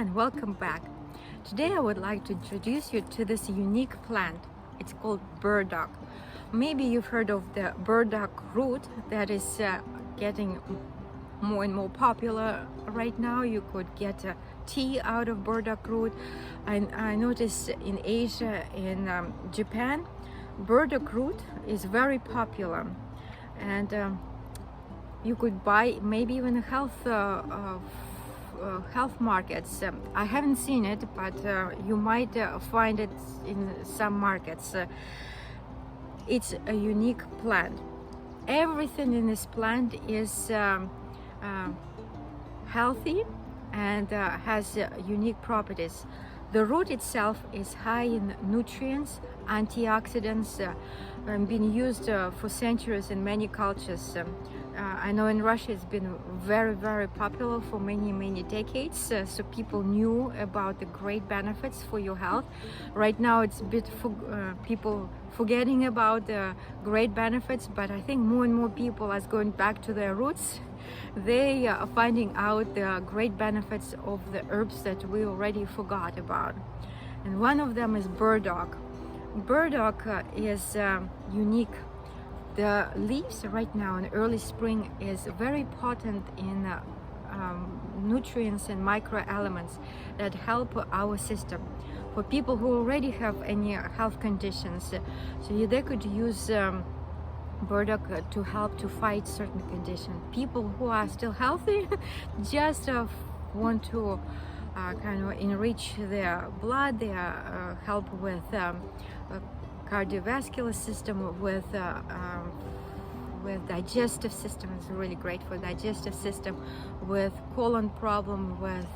and welcome back. Today I would like to introduce you to this unique plant. It's called burdock. Maybe you've heard of the burdock root that is getting more and more popular right now. You could get tea out of burdock root. I noticed in Asia, in Japan, burdock root is very popular, and you could buy maybe even health markets. I haven't seen it, but you might find it in some markets. It's a unique plant. Everything in this plant is healthy and has unique properties. The root itself is high in nutrients, antioxidants, and been used for centuries in many cultures. I know in Russia it's been very popular for many decades, so people knew about the great benefits for your health. Right now it's a bit people forgetting about the great benefits, but I think more and more people are going back to their roots. They are finding out the great benefits of the herbs that we already forgot about, and one of them is burdock. Burdock is unique. The leaves right now in early spring is very potent in nutrients and microelements that help our system. For people who already have any health conditions, so they could use burdock to help to fight certain conditions. People who are still healthy just want to kind of enrich their blood, their help with cardiovascular system, with digestive system. It's really great for digestive system, with colon problem, with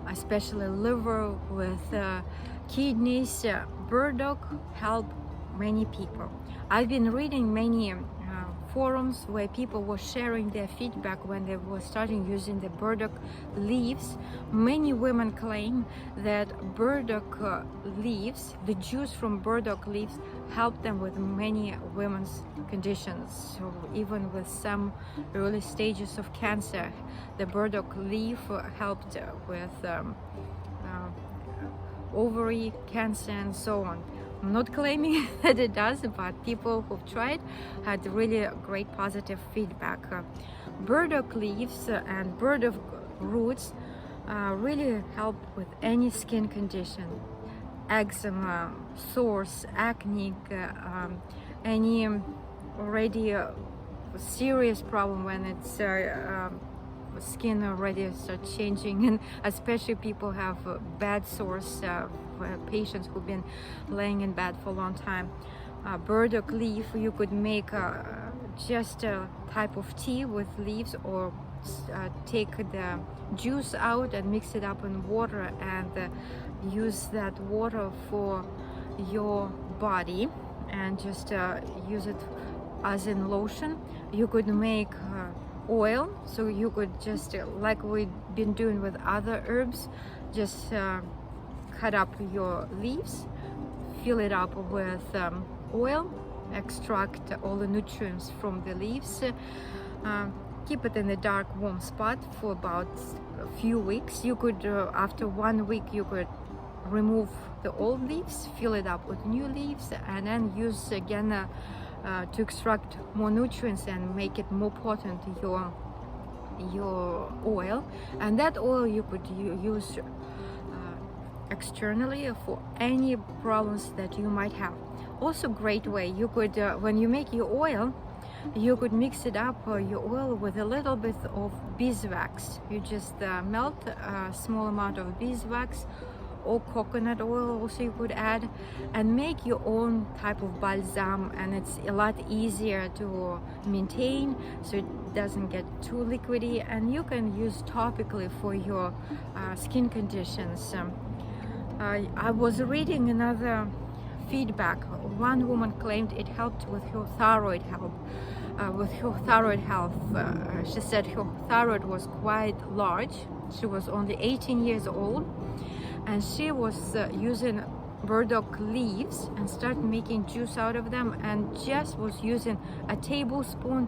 especially liver, with kidneys. Burdock help many people. I've been reading many forums where people were sharing their feedback when they were starting using the burdock leaves. Many women claim that burdock leaves, the juice from burdock leaves, help them with many women's conditions. So even with some early stages of cancer, the burdock leaf helped with ovary cancer and so on. I'm not claiming that it does, but people who've tried had really great positive feedback. Burdock leaves and burdock roots really help with any skin condition: eczema, sores, acne, any already serious problem when it's skin already starts changing, and especially people have bad sores, patients who've been laying in bed for a long time. Burdock leaf, you could make just a type of tea with leaves, or take the juice out and mix it up in water and use that water for your body, and just use it as in lotion. You could make oil, so you could just like we've been doing with other herbs, just cut up your leaves, fill it up with oil, extract all the nutrients from the leaves, keep it in a dark warm spot for about a few weeks. You could after 1 week you could remove the old leaves, fill it up with new leaves, and then use again to extract more nutrients and make it more potent, your oil. And that oil you could use externally for any problems that you might have. Also great way, you could when you make your oil, you could mix it up, your oil, with a little bit of beeswax. You just melt a small amount of beeswax or coconut oil also you could add, and make your own type of balsam, and it's a lot easier to maintain, so it doesn't get too liquidy, and you can use topically for your skin conditions. I was reading another feedback. One woman claimed it helped with her thyroid health. She said her thyroid was quite large. She was only 18 years old, and she was using burdock leaves and started making juice out of them, and just was using a tablespoon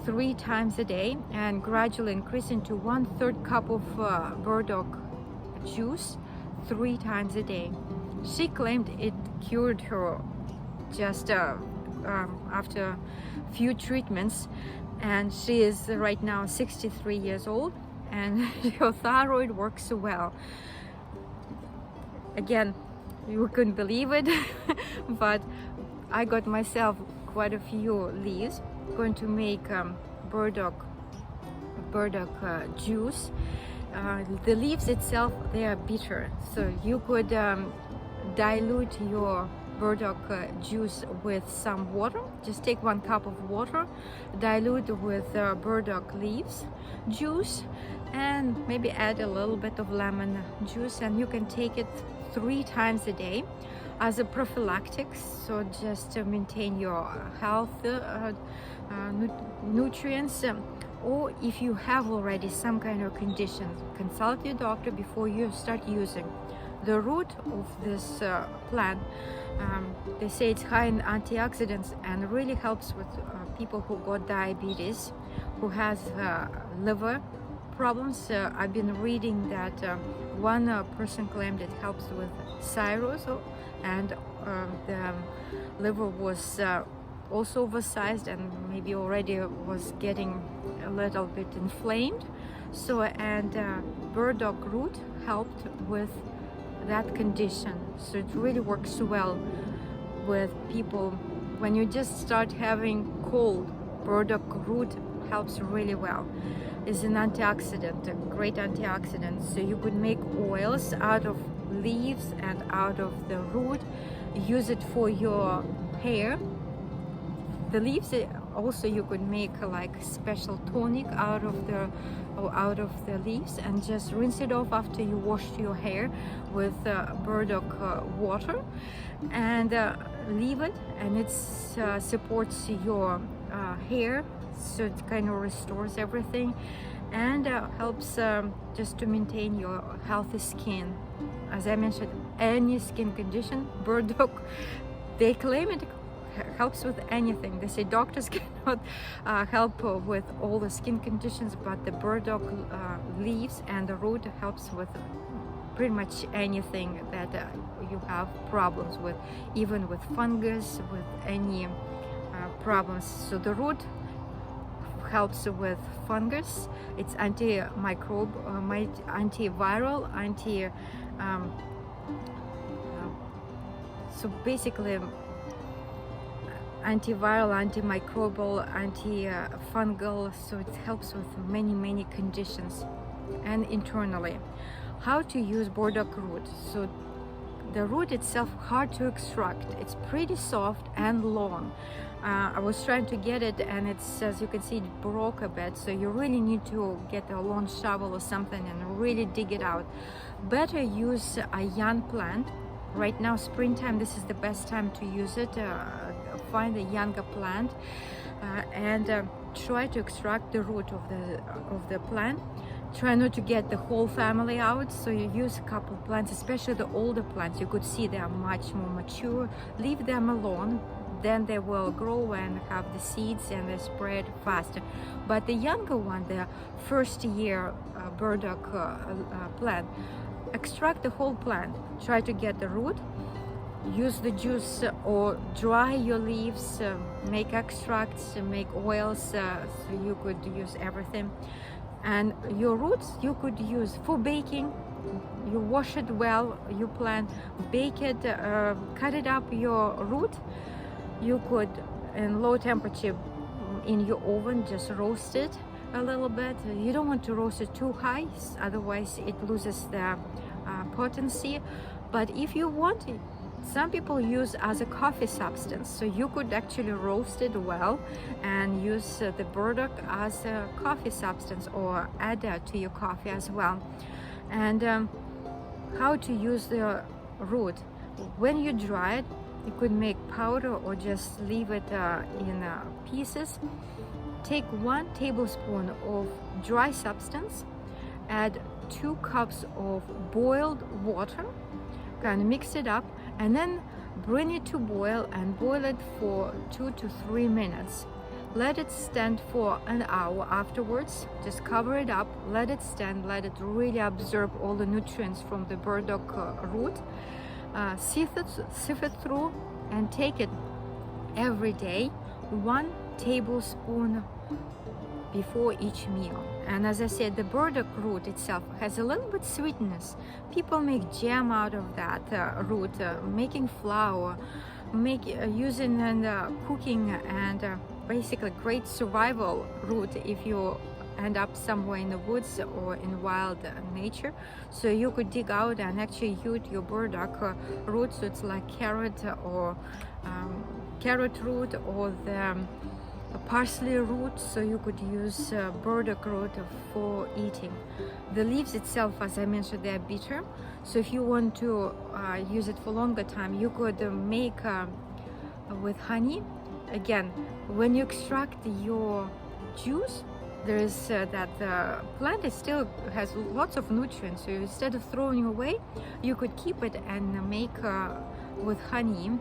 3 times a day, and gradually increasing to 1/3 cup of burdock juice 3 times a day. She claimed it cured her just after a few treatments, and she is right now 63 years old, and her thyroid works well. Again, you couldn't believe it, but I got myself quite a few leaves. Going to make burdock juice. The leaves itself, they are bitter, so you could dilute your burdock juice with some water. Just take 1 cup of water, dilute with burdock leaves juice, and maybe add a little bit of lemon juice, and you can take it 3 times a day as a prophylactic, so just to maintain your health, nutrients. Or if you have already some kind of condition, consult your doctor before you start using. The root of this plant, they say it's high in antioxidants and really helps with people who got diabetes, who has liver problems. I've been reading that one person claimed it helps with cirrhosis, and the liver was also oversized and maybe already was getting a little bit inflamed. So, and burdock root helped with that condition. So it really works well with people when you just start having cold. Burdock root helps really well. It's an antioxidant, a great antioxidant. So you could make oils out of leaves and out of the root, use it for your hair. The leaves also you could make like special tonic out of the leaves, and just rinse it off after you wash your hair with burdock water, and leave it, and it supports your hair, so it kind of restores everything, and helps just to maintain your healthy skin. As I mentioned, any skin condition, burdock, they claim it helps with anything. They say doctors cannot help with all the skin conditions, but the burdock leaves and the root helps with pretty much anything that you have problems with, even with fungus, with any problems. So the root helps with fungus. It's antimicrobial, antiviral, so basically antiviral, antimicrobial, antifungal, so it helps with many conditions. And internally, how to use burdock root. So the root itself hard to extract, it's pretty soft and long. I was trying to get it, and it's, as you can see, it broke a bit, so you really need to get a long shovel or something and really dig it out. Better use a young plant. Right now, springtime, this is the best time to use it. Find a younger plant and try to extract the root of the plant. Try not to get the whole family out, so you use a couple plants, especially the older plants. You could see they are much more mature. Leave them alone, then they will grow and have the seeds and they spread faster. But the younger one, the first year burdock plant, extract the whole plant. Try to get the root, use the juice, or dry your leaves, make extracts, make oils, so you could use everything. And your roots you could use for baking. You wash it well, you plant, bake it, cut it up, your root. You could, in low temperature in your oven, just roast it a little bit. You don't want to roast it too high, otherwise it loses the potency. But if you want it, some people use as a coffee substance, so you could actually roast it well and use the burdock as a coffee substance, or add that to your coffee as well. And how to use the root. When you dry it, you could make powder or just leave it in pieces. Take 1 tablespoon of dry substance, add 2 cups of boiled water, kind of mix it up, and then bring it to boil and boil it for 2 to 3 minutes. let it stand for an hour afterwards. Just cover it up, let it stand, let it really absorb all the nutrients from the burdock root. Sieve it through and take it every day, 1 tablespoon before each meal. And as I said, the burdock root itself has a little bit sweetness. People make jam out of that root, making flour, using and cooking, and basically great survival root if you end up somewhere in the woods or in wild nature. So you could dig out and actually use your burdock root. So it's like carrot or carrot root, or the parsley root. So you could use burdock root for eating. The leaves itself, as I mentioned, they are bitter. So if you want to use it for longer time, you could make with honey. Again, when you extract your juice, there is that plant, it still has lots of nutrients. So instead of throwing away, you could keep it and make with honey.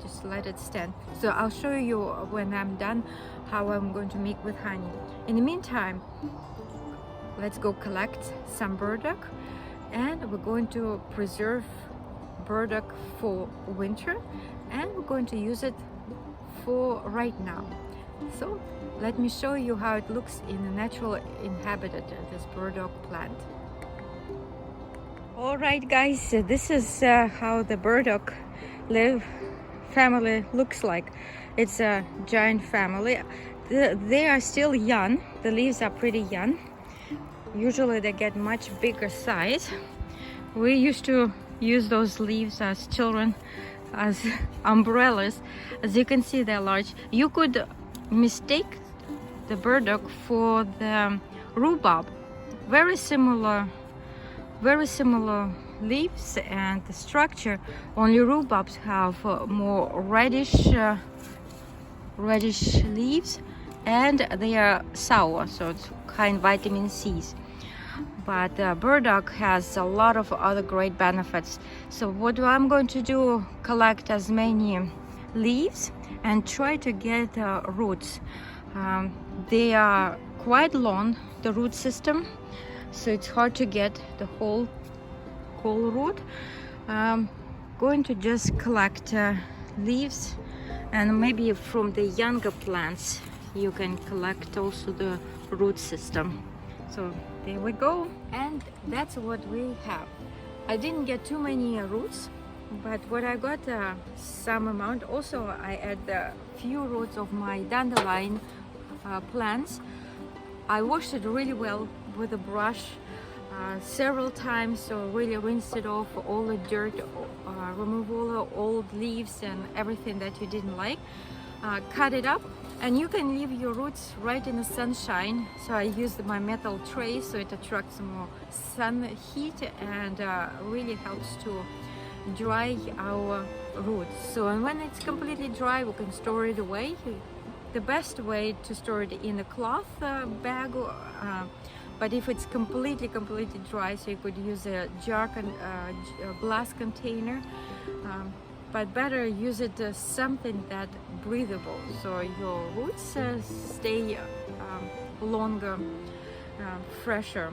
Just let it stand. So I'll show you when I'm done how I'm going to make with honey. In the meantime, let's go collect some burdock, and we're going to preserve burdock for winter, and we're going to use it for right now. So let me show you how it looks in a natural habitat, this burdock plant. All right, guys, so this is how the burdock family looks like. It's a giant family. They are still young. The leaves are pretty young. Usually they get much bigger size. We used to use those leaves as children as umbrellas. As you can see, they're large. You could mistake the burdock for the rhubarb. Very similar leaves and the structure. Only rhubarbs have more reddish leaves, and they are sour, so it's kind of vitamin C's. But burdock has a lot of other great benefits. So what I'm going to do, collect as many leaves and try to get roots. They are quite long, the root system, so it's hard to get the whole root. Going to just collect leaves, and maybe from the younger plants you can collect also the root system. So there we go, and that's what we have. I didn't get too many roots, but what I got some amount. Also I add a few roots of my dandelion plants. I washed it really well with a brush several times, so really rinsed it off, all the dirt, remove all the old leaves and everything that you didn't like. Cut it up, and you can leave your roots right in the sunshine. So I used my metal tray, so it attracts more sun heat and really helps to dry our roots. So and when it's completely dry, we can store it away. The best way to store it in a cloth bag, but if it's completely dry, so you could use a jar a glass container, but better use it something that breathable, so your roots stay longer, fresher.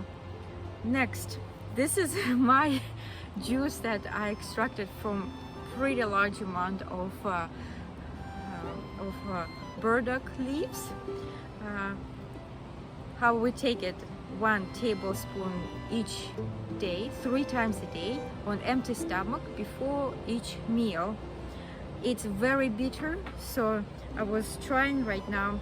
Next, this is my juice that I extracted from pretty large amount of burdock leaves. How we take it: 1 tablespoon each day, 3 times a day, on empty stomach before each meal. It's very bitter, so I was trying right now.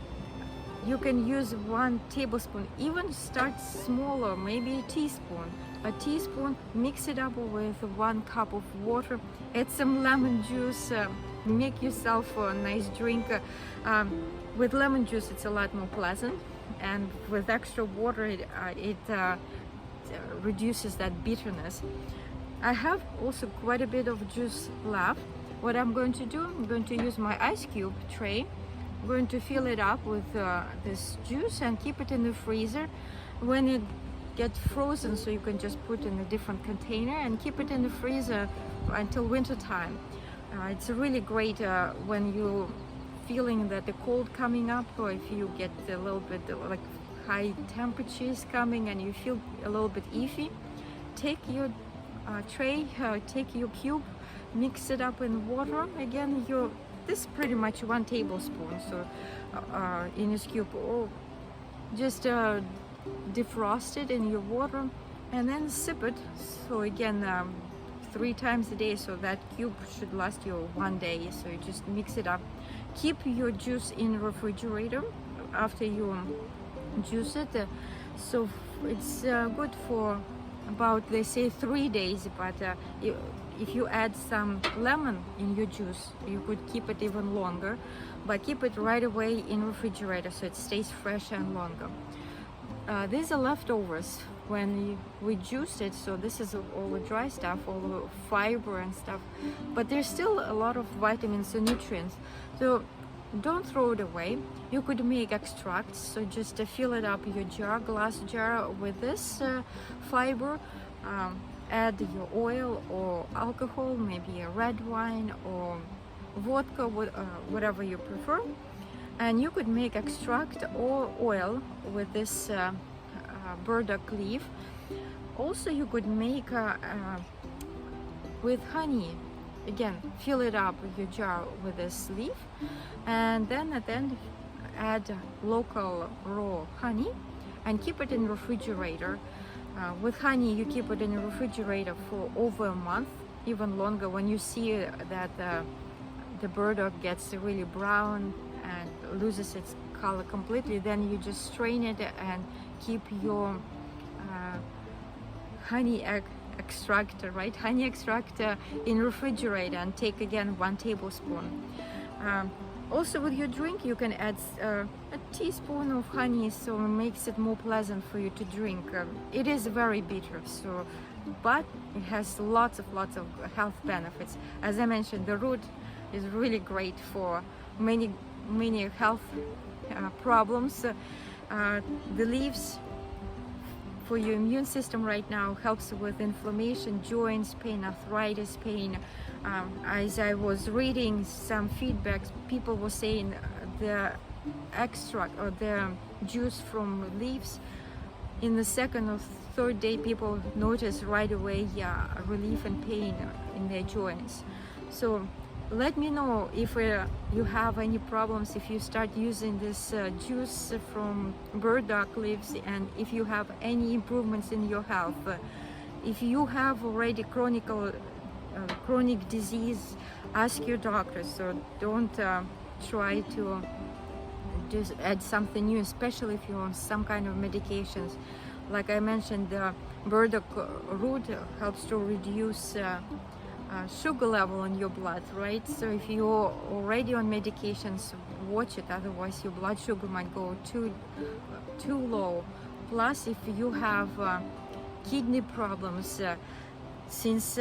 You can use 1 tablespoon, even start smaller, maybe a teaspoon, mix it up with 1 cup of water, add some lemon juice, make yourself a nice drink. With lemon juice it's a lot more pleasant, and with extra water it reduces that bitterness. I have also quite a bit of juice left. What I'm going to do, I'm going to use my ice cube tray. I'm going to fill it up with this juice and keep it in the freezer. When it gets frozen, so you can just put in a different container and keep it in the freezer until winter time. It's really great when you feeling that the cold coming up, or if you get a little bit like high temperatures coming and you feel a little bit iffy, take your tray, take your cube, mix it up in water. Again, this is pretty much 1 tablespoon, so in this cube, or just defrost it in your water and then sip it. So again, 3 times a day, so that cube should last you 1 day. So you just mix it up. Keep your juice in refrigerator after you juice it. So it's good for about, they say, 3 days, but if you add some lemon in your juice, you could keep it even longer, but keep it right away in refrigerator so it stays fresh and longer. These are leftovers when we juice it, so this is all the dry stuff, all the fiber and stuff, but there's still a lot of vitamins and nutrients, so don't throw it away. You could make extracts, so just fill it up your jar, glass jar, with this fiber. Add your oil or alcohol, maybe a red wine or vodka, whatever you prefer, and you could make extract or oil with this burdock leaf. Also, you could make with honey. Again, fill it up your jar with this leaf, and then at the end add local raw honey and keep it in refrigerator. With honey, you keep it in the refrigerator for over a month, even longer. When you see that the burdock gets really brown and loses its color completely, then you just strain it and keep your honey extract, right? Honey extract in refrigerator, and take again 1 tablespoon. Also, with your drink, you can add a teaspoon of honey, so it makes it more pleasant for you to drink. It is very bitter, so, but it has lots of health benefits. As I mentioned, the root is really great for many health problems. The leaves for your immune system right now helps with inflammation, joints pain, arthritis pain. As I was reading some feedbacks, people were saying the extract or the juice from leaves, in the 2nd or 3rd day, people notice right away relief and pain in their joints. So let me know if you have any problems, if you start using this juice from burdock leaves, and if you have any improvements in your health. If you have already chronic disease, ask your doctor. So don't try to just add something new, especially if you're on some kind of medications. Like I mentioned, the burdock root helps to reduce sugar level in your blood, right? So if you're already on medications, watch it, otherwise your blood sugar might go too low. Plus, if you have kidney problems, since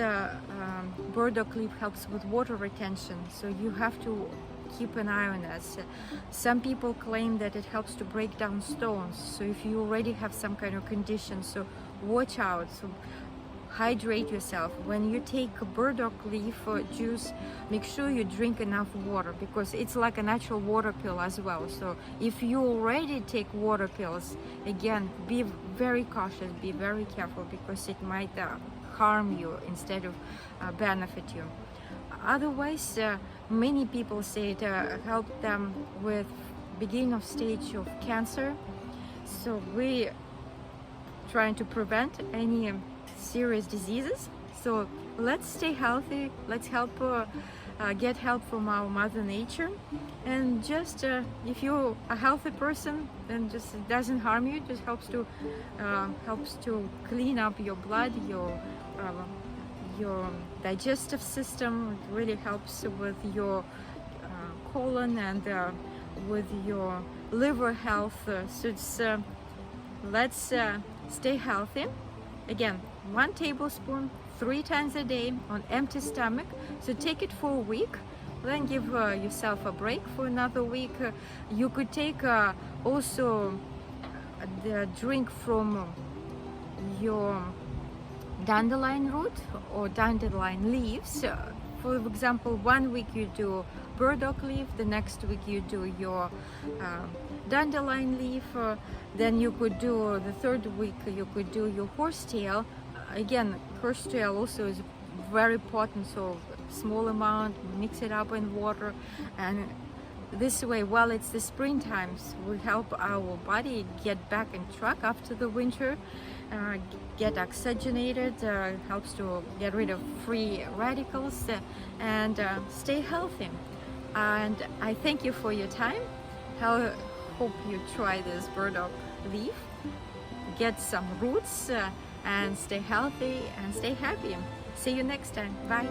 burdock leaf helps with water retention, so you have to keep an eye on that. Some people claim that it helps to break down stones, so if you already have some kind of condition, so watch out. So hydrate yourself. When you take burdock leaf juice, make sure you drink enough water, because it's like a natural water pill as well. So if you already take water pills, again, be very cautious, be very careful, because it might harm you instead of benefit you. Otherwise, many people say it helped them with beginning of stage of cancer. So we trying to prevent any serious diseases. So let's stay healthy. Let's get help from our Mother Nature. And just if you're a healthy person, then just it doesn't harm you. It just helps to clean up your blood, your digestive system. It really helps with your colon and with your liver health. So it's, let's stay healthy. Again, 1 tablespoon 3 times a day on empty stomach. So take it for a week, then give yourself a break for another week. You could take also the drink from your dandelion root or dandelion leaves For example, one week you do burdock leaf, the next week you do your dandelion leaf, then you could do the third week you could do your horsetail. Again, horsetail also is very potent, so small amount, mix it up in water, and this way, while it's the springtime, we help our body get back on track after the winter, get oxygenated, helps to get rid of free radicals, and stay healthy. And I thank you for your time. I hope you try this burdock leaf, get some roots, and stay healthy and stay happy. See you next time. Bye.